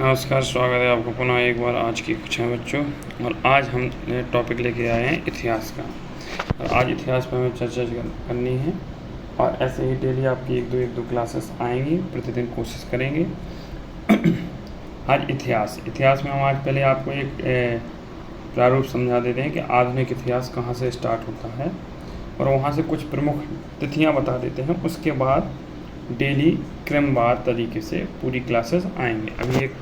नमस्कार, स्वागत है आपका पुनः एक बार आज की कक्षा में बच्चों। और आज हम टॉपिक लेके आए हैं इतिहास का। और आज इतिहास पर हमें चर्चा करनी है और ऐसे ही डेली आपकी एक दो क्लासेस आएंगी, प्रतिदिन कोशिश करेंगे। आज इतिहास में हम आज पहले आपको एक प्रारूप समझा देते हैं कि आधुनिक इतिहास कहाँ से स्टार्ट होता है और वहाँ से कुछ प्रमुख तिथियाँ बता देते हैं। उसके बाद डेली क्रमवार तरीके से पूरी क्लासेस आएंगे। अभी एक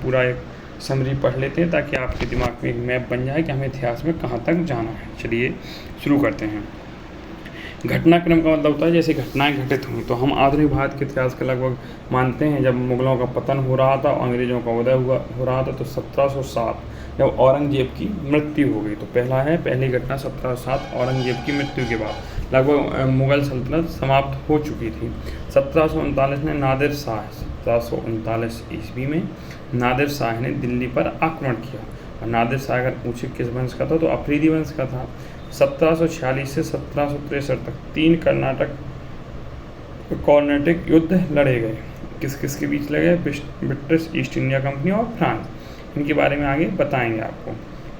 समरी पढ़ लेते हैं ताकि आपके दिमाग में एक मैप बन जाए कि हमें इतिहास में कहाँ तक जाना है। चलिए शुरू करते हैं। घटनाक्रम का मतलब होता है जैसे घटनाएं घटित हुई। तो हम आधुनिक भारत के इतिहास का लगभग मानते हैं जब मुगलों का पतन हो रहा था और अंग्रेज़ों का उदय हो रहा था, तो 1707 जब औरंगजेब की मृत्यु हो गई। तो पहली घटना 1707 औरंगजेब की मृत्यु के बाद लगभग मुग़ल सल्तनत समाप्त हो चुकी थी। 1739 में 1739 ईस्वी में नादिर शाह ने दिल्ली पर आक्रमण किया। और नादिर शाह अगर पूछे किस वंश का था तो अफरीदी वंश का था। 1746 से 1763 तक 3 कर्नाटिक युद्ध लड़े गए। किस किस के बीच लड़े? ब्रिटिश ईस्ट इंडिया कंपनी और फ्रांस। इनके बारे में आगे बताएंगे आपको।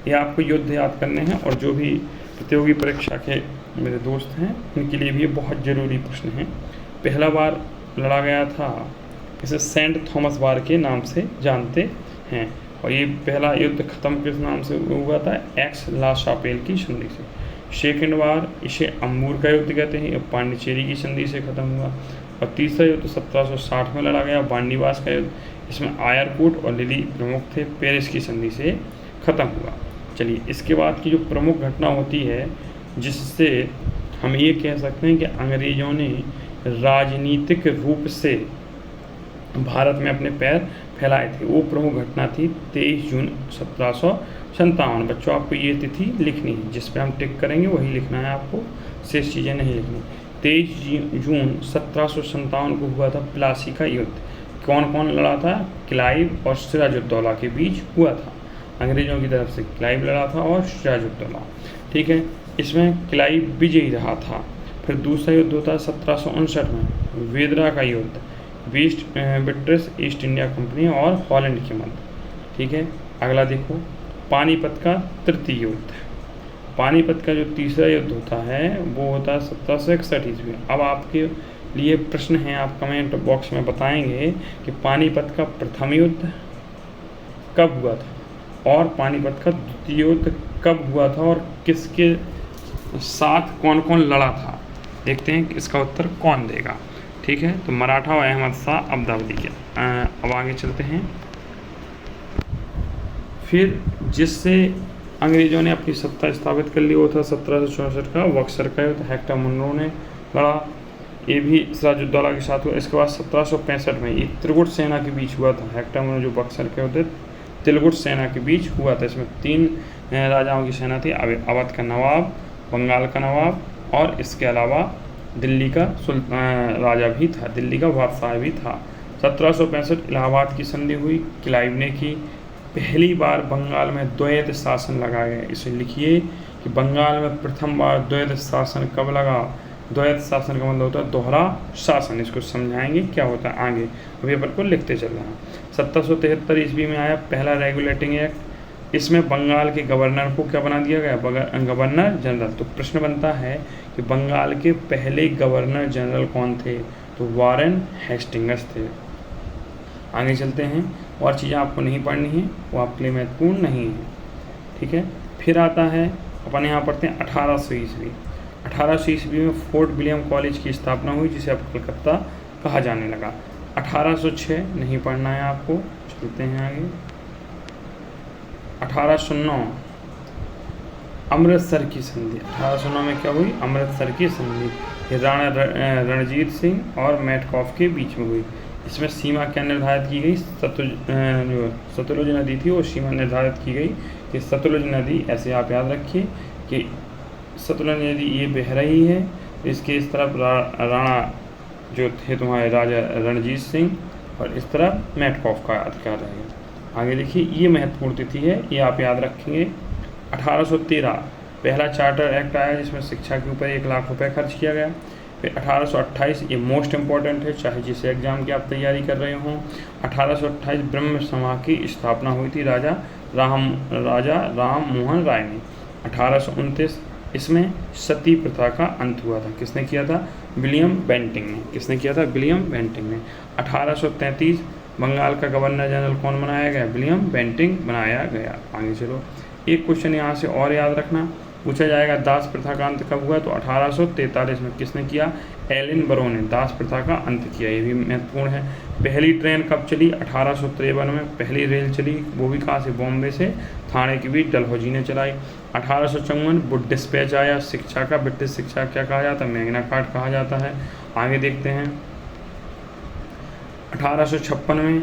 ये आपको युद्ध याद करने हैं और जो भी प्रतियोगी परीक्षा के मेरे दोस्त हैं उनके लिए भी ये बहुत ज़रूरी प्रश्न है। पहला बार लड़ा गया था, इसे सेंट थॉमस वार के नाम से जानते हैं। और ये पहला युद्ध ख़त्म किस नाम से हुआ था? एक्स ला शापेल की संधि से। सेकेंड वार इसे अमूर का युद्ध कहते हैं, पांडिचेरी की संधि से ख़त्म हुआ। और तीसरा युद्ध 1760 में लड़ा गया, बांडीवास का युद्ध। इसमें आयरकोट और लिली प्रमुख थे, पेरिस की संधि से ख़त्म हुआ। चलिए इसके बाद की जो प्रमुख घटना होती है जिससे हम ये कह सकते हैं कि अंग्रेज़ों ने राजनीतिक रूप से भारत में अपने पैर फैलाए थे, वो प्रमुख घटना थी 23 जून 1757। बच्चों आपको ये तिथि लिखनी है, जिस पे हम टिक करेंगे वही लिखना है आपको, शेष चीज़ें नहीं लिखनी। 23 जून 1757 को हुआ था प्लासी का युद्ध। कौन कौन लड़ा था? क्लाइव और सिराजुद्दौला के बीच हुआ था। अंग्रेज़ों की तरफ से क्लाइव लड़ा था और सिराजुद्दौला, ठीक है। इसमें क्लाइव विजयी रहा था। फिर दूसरा युद्ध होता है 1759 में, वेदरा का युद्ध, ब्रिटिश ईस्ट इंडिया कंपनी और हॉलैंड के मध्य, ठीक है। अगला देखो, पानीपत का तृतीय युद्ध। पानीपत का जो तीसरा युद्ध होता है वो होता है 1761 ईस्वी में। अब आपके लिए प्रश्न है, आप कमेंट बॉक्स में बताएंगे कि पानीपत का प्रथम युद्ध कब हुआ था और पानीपत का द्वितीय युद्ध कब हुआ था और किसके साथ कौन कौन लड़ा था। देखते हैं कि इसका उत्तर कौन देगा, ठीक है। तो मराठा और अहमद शाह अब्दाली के। अब आगे चलते हैं। फिर जिससे अंग्रेज़ों ने अपनी सत्ता स्थापित कर ली वो था 1764 का बक्सर का युद्ध। हेक्टर मुनरो ने लड़ा, ये भी सिराजुद्दौला के साथ हुआ। इसके बाद 1765 में ये त्रिगुट सेना के बीच हुआ था। हेक्टर मुनरो जो बक्सर के युद्ध त्रिगुट सेना के बीच हुआ था। इसमें 3 राजाओं की सेना थी, अवध का नवाब, बंगाल का नवाब और इसके अलावा दिल्ली का राजा भी था, दिल्ली का बादशाह भी था। 1765 इलाहाबाद की संधि हुई, क्लाइव ने की। पहली बार बंगाल में द्वैत शासन लगा गया। इसे लिखिए कि बंगाल में प्रथम बार द्वैत शासन कब लगा। द्वैत शासन का मतलब होता है दोहरा शासन। इसको समझाएंगे क्या होता है आगे, अभी अपन को लिखते चल रहे हैं। 1773 ईस्वी में आया पहला रेगुलेटिंग एक्ट। इसमें बंगाल के गवर्नर को क्या बना दिया गया? Governor general. तो प्रश्न बनता है कि बंगाल के पहले गवर्नर जनरल कौन थे? तो वारेन हेस्टिंग्स थे। आगे चलते हैं, और चीज़ें आपको नहीं पढ़नी है, वो आपके लिए महत्वपूर्ण नहीं है, ठीक है। फिर आता है अपन यहाँ पढ़ते हैं 1800 ईस्वी। 1800 ईस्वी में फोर्ट विलियम कॉलेज की स्थापना हुई, जिसे अब कलकत्ता कहा जाने लगा। 1806 नहीं पढ़ना है आपको, चलते हैं आगे। 1809 अमृतसर की संधि। 1809 में क्या हुई? अमृतसर की संधि। ये राणा रणजीत सिंह और मेटकॉफ के बीच में हुई। इसमें सीमा क्या निर्धारित की गई? सतलुज नदी थी वो सीमा निर्धारित की गई कि सतलुज नदी, ऐसे आप याद रखिए कि सतलुज नदी ये बह रही है, इसके इस तरफ राणा जो थे तुम्हारे राजा रणजीत सिंह और इस तरफ मेटकॉफ का अधिकार रहेगा। आगे देखिए, ये महत्वपूर्ण तिथि है, ये आप याद रखेंगे। 1813 पहला चार्टर एक्ट आया जिसमें शिक्षा के ऊपर 1 लाख रुपए खर्च किया गया। फिर 1828, ये मोस्ट इम्पॉर्टेंट है, चाहे जिस एग्ज़ाम की आप तैयारी कर रहे हों। 1828 ब्रह्म सभा की स्थापना हुई थी राजा राम मोहन राय ने। 1829, इसमें सती प्रथा का अंत हुआ था। किसने किया था? विलियम बेंटिंक ने। किसने किया था? विलियम बेंटिंक ने। 1833 बंगाल का गवर्नर जनरल कौन बनाया गया? विलियम बेंटिंक बनाया गया। आगे चलो, एक क्वेश्चन यहाँ से और याद रखना, पूछा जाएगा दास प्रथा का अंत कब हुआ? तो 1843 में। किसने किया? एलन बरो ने दास प्रथा का अंत किया। ये भी महत्वपूर्ण है। पहली ट्रेन कब चली? 1853 में पहली रेल चली, वो भी कहाँ से? बॉम्बे से थाने के बीच डलहौजी ने चलाई। 1854 वुड डिस्पैच आया, शिक्षा का ब्रिटिश शिक्षा क्या कहा जाता है? मैग्ना कार्टा कहा जाता है। आगे देखते हैं, 1856 में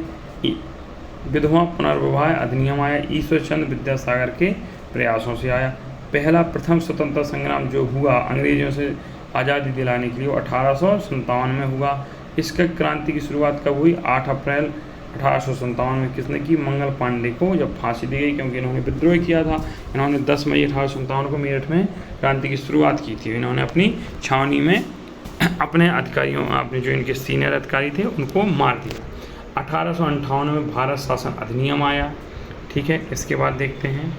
विधवा पुनर्विवाह अधिनियम आया, ईश्वर चंद्र विद्यासागर के प्रयासों से आया। पहला प्रथम स्वतंत्रता संग्राम जो हुआ अंग्रेजों से आज़ादी दिलाने के लिए, वो 1857 में हुआ। इसका क्रांति की शुरुआत कब हुई? 8 अप्रैल 1857 में। किसने की? मंगल पांडे को जब फांसी दी गई, क्योंकि इन्होंने विद्रोह किया था। इन्होंने 10 मई 1857 को मेरठ में क्रांति की शुरुआत की थी। इन्होंने अपनी छावनी में अपने अधिकारियों, अपने जो इनके सीनियर अधिकारी थे उनको मार दिया। 1858 में भारत शासन अधिनियम आया। ठीक है, इसके बाद देखते हैं,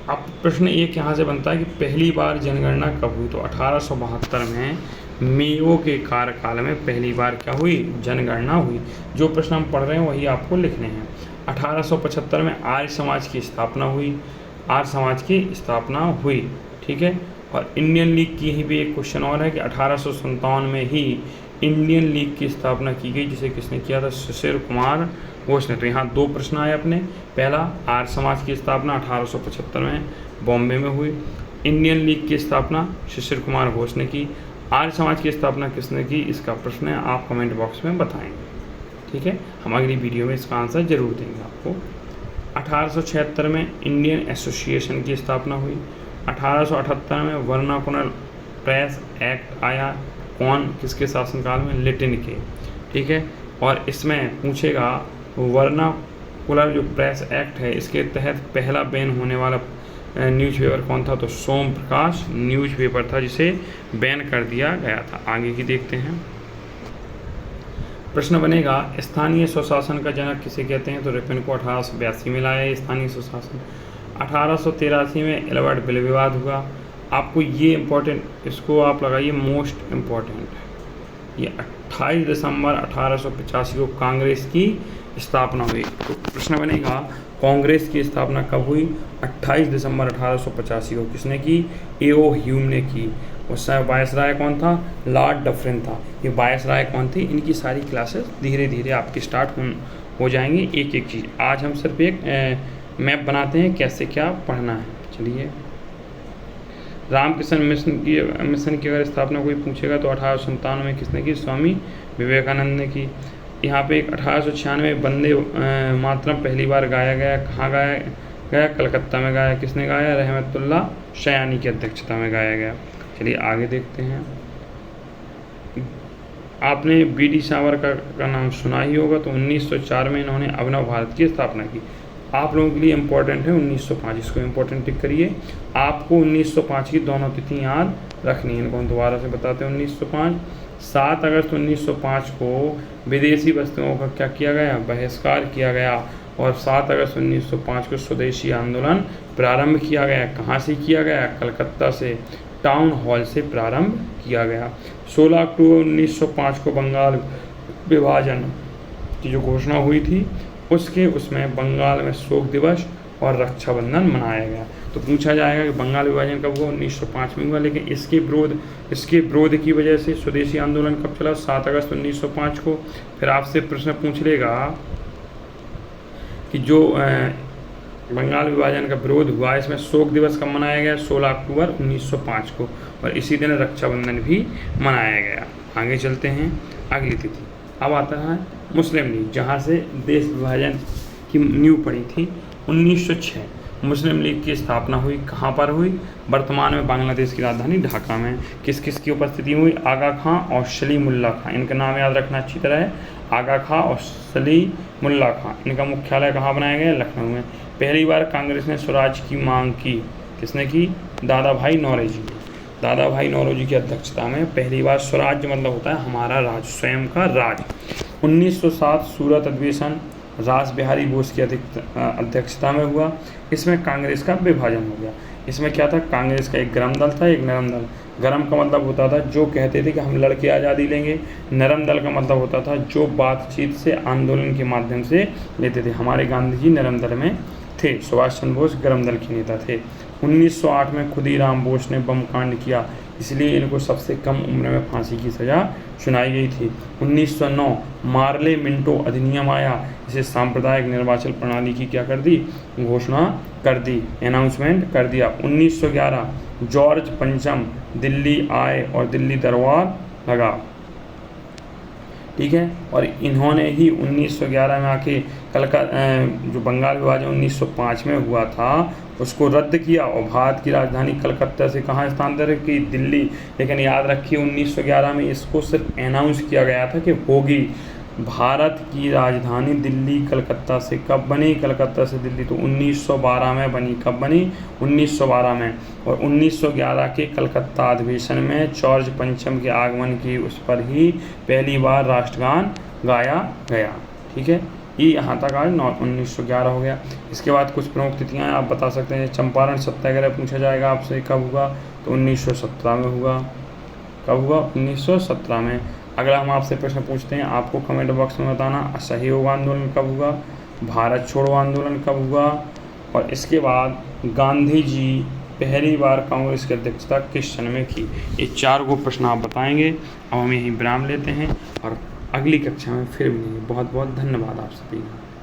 अब प्रश्न एक यहाँ से बनता है कि पहली बार जनगणना कब हुई? तो 1872 में मेयो के कार्यकाल में पहली बार क्या हुई? जनगणना हुई। जो प्रश्न हम पढ़ रहे हैं वही आपको लिखने हैं। 1875 में आर्य समाज की स्थापना हुई। आर्य समाज की स्थापना हुई। ठीक है, और इंडियन लीग की ही भी एक क्वेश्चन और है कि 1857 में ही इंडियन लीग की स्थापना की गई, जिसे किसने किया था? शिशिर कुमार घोष ने। तो यहाँ 2 प्रश्न आए अपने। पहला, आर्य समाज की स्थापना 1875 में बॉम्बे में हुई। इंडियन लीग की स्थापना शिशिर कुमार घोष ने की। आर्य समाज की स्थापना किसने की? इसका प्रश्न है, आप कमेंट बॉक्स में बताएंगे। ठीक है, हम अगली वीडियो में इसका आंसर जरूर देंगे आपको। 1876 में इंडियन एसोसिएशन की स्थापना हुई। 1878 में वर्नाकुलर प्रेस एक्ट आया। कौन, किसके शासनकाल में? लिटिन के। ठीक है, और इसमें पूछेगा वर्नाकुलर जो प्रेस एक्ट है, इसके तहत पहला बैन होने वाला न्यूज़पेपर कौन था? तो सोम प्रकाश न्यूज़पेपर था, जिसे बैन कर दिया गया था। आगे की देखते हैं, प्रश्न बनेगा स्थानीय स्वशासन का जनक किसे कहते हैं? तो रिपन को 1882 में लाया स्थानीय स्वशासन। 1883 में एलबर्ट बिल विवाद हुआ। आपको ये इम्पोर्टेंट, इसको आप लगाइए मोस्ट इम्पोर्टेंट। ये 28 दिसंबर 1885 को कांग्रेस की स्थापना हुई। तो प्रश्न बनेगा कांग्रेस की स्थापना कब हुई? 28 दिसंबर 1885 को। किसने की? ए.ओ. ह्यूम ने की। उस समय वायसराय कौन था? लॉर्ड डफरिन था। ये वायसराय कौन थे? इनकी सारी क्लासेस धीरे धीरे आपकी स्टार्ट हो जाएंगी, एक एक चीज़। आज हम सिर्फ एक मैप बनाते हैं कैसे क्या पढ़ना है। चलिए, रामकृष्ण मिशन की अगर स्थापना कोई पूछेगा तो 1897 में किसने की? स्वामी विवेकानंद ने की। यहाँ पे 1896 वंदे मातरम पहली बार गाया गया। कहाँ गाया गया? कलकत्ता में गाया। किसने गाया? रहमतुल्लाह शयानी की अध्यक्षता में गाया गया। चलिए आगे देखते हैं, आपने बी.डी. सावरकर का नाम सुना ही होगा। तो 1904 में इन्होंने अभिनव भारत की स्थापना की। आप लोगों के लिए इम्पोर्टेंट है 1905, इसको इम्पोर्टेंट टिक करिए। आपको 1905 की दोनों तिथि याद रखनी है। इनको हम दोबारा से बताते हैं। 1905, 7 अगस्त 1905 को विदेशी वस्तुओं का क्या किया गया? बहिष्कार किया गया। और 7 अगस्त 1905 को स्वदेशी आंदोलन प्रारंभ किया गया। कहाँ से किया गया? कलकत्ता से, टाउन हॉल से प्रारंभ किया गया। 16 अक्टूबर 1905 को बंगाल विभाजन की जो घोषणा हुई थी, उसमें बंगाल में शोक दिवस और रक्षाबंधन मनाया गया। तो पूछा जाएगा कि बंगाल विभाजन कब हुआ? 1905 में हुआ। लेकिन इसके विरोध की वजह से स्वदेशी आंदोलन कब चला? 7 अगस्त 1905 को। फिर आपसे प्रश्न पूछ लेगा कि जो बंगाल विभाजन का विरोध हुआ, इसमें शोक दिवस कब मनाया गया? 16 अक्टूबर 1905 को। और इसी दिन रक्षाबंधन भी मनाया गया। आगे चलते हैं, अगली तिथि। अब आता है मुस्लिम लीग, जहाँ से देश विभाजन की नींव पड़ी थी। 1906 मुस्लिम लीग की स्थापना हुई। कहाँ पर हुई? वर्तमान में बांग्लादेश की राजधानी ढाका में। किस किस की उपस्थिति हुई? आगा खां और सलीमुल्लाह खां। इनका नाम याद रखना अच्छी तरह है, आगा खां और सलीमुल्लाह खां। इनका मुख्यालय कहाँ बनाया गया? लखनऊ में। पहली बार कांग्रेस ने स्वराज की मांग की। किसने की? दादा भाई नौरोजी ने। दादा भाई नौरोजी की अध्यक्षता में पहली बार स्वराज्य मतलब होता है हमारा राज, स्वयं का राज। 1907 सूरत अधिवेशन रास बिहारी बोस की अध्यक्षता में हुआ। इसमें कांग्रेस का विभाजन हो गया। इसमें क्या था, कांग्रेस का एक गरम दल था, एक नरम दल। गरम का मतलब होता था जो कहते थे कि हम लड़के आज़ादी लेंगे। नरम दल का मतलब होता था जो बातचीत से, आंदोलन के माध्यम से लेते थे। हमारे गांधी जी नरम दल में थे, सुभाष चंद्र बोस गरम दल के नेता थे। 1908 में खुदीराम बोस ने बम कांड किया, इसलिए इनको सबसे कम उम्र में फांसी की सज़ा सुनाई गई थी। 1909 मार्ले मिंटो अधिनियम आया, इसे सांप्रदायिक निर्वाचन प्रणाली की क्या कर दी, घोषणा कर दी, अनाउंसमेंट कर दिया। 1911 जॉर्ज पंचम दिल्ली आए और दिल्ली दरबार लगा, ठीक है। और इन्होंने ही 1911 में आके जो बंगाल विभाजन 1905 में हुआ था उसको रद्द किया और भारत की राजधानी कलकत्ता से कहाँ स्थानांतरित की, दिल्ली। लेकिन याद रखिए 1911 में इसको सिर्फ अनाउंस किया गया था कि होगी। भारत की राजधानी दिल्ली कलकत्ता से कब बनी, कलकत्ता से दिल्ली तो 1912 में बनी। कब बनी, 1912 में। और 1911 के कलकत्ता अधिवेशन में जॉर्ज पंचम के आगमन की उस पर ही पहली बार राष्ट्रगान गाया गया, ठीक है। ये यहाँ तक आज 1911 हो गया। इसके बाद कुछ प्रमुख तिथियाँ आप बता सकते हैं। चंपारण सत्याग्रह पूछा जाएगा आपसे, कब हुआ, तो 1917 में हुआ। कब हुआ, 1917 में। अगला हम आपसे प्रश्न पूछते हैं, आपको कमेंट बॉक्स में बताना असहयोग आंदोलन कब हुआ, भारत छोड़ो आंदोलन कब हुआ, और इसके बाद गांधी जी पहली बार कांग्रेस की अध्यक्षता किस सन में की। ये 4 को प्रश्न आप बताएंगे। अब हम यहीं विराम लेते हैं और अगली कक्षा में फिर मिलेंगे। बहुत बहुत धन्यवाद आप सभी का।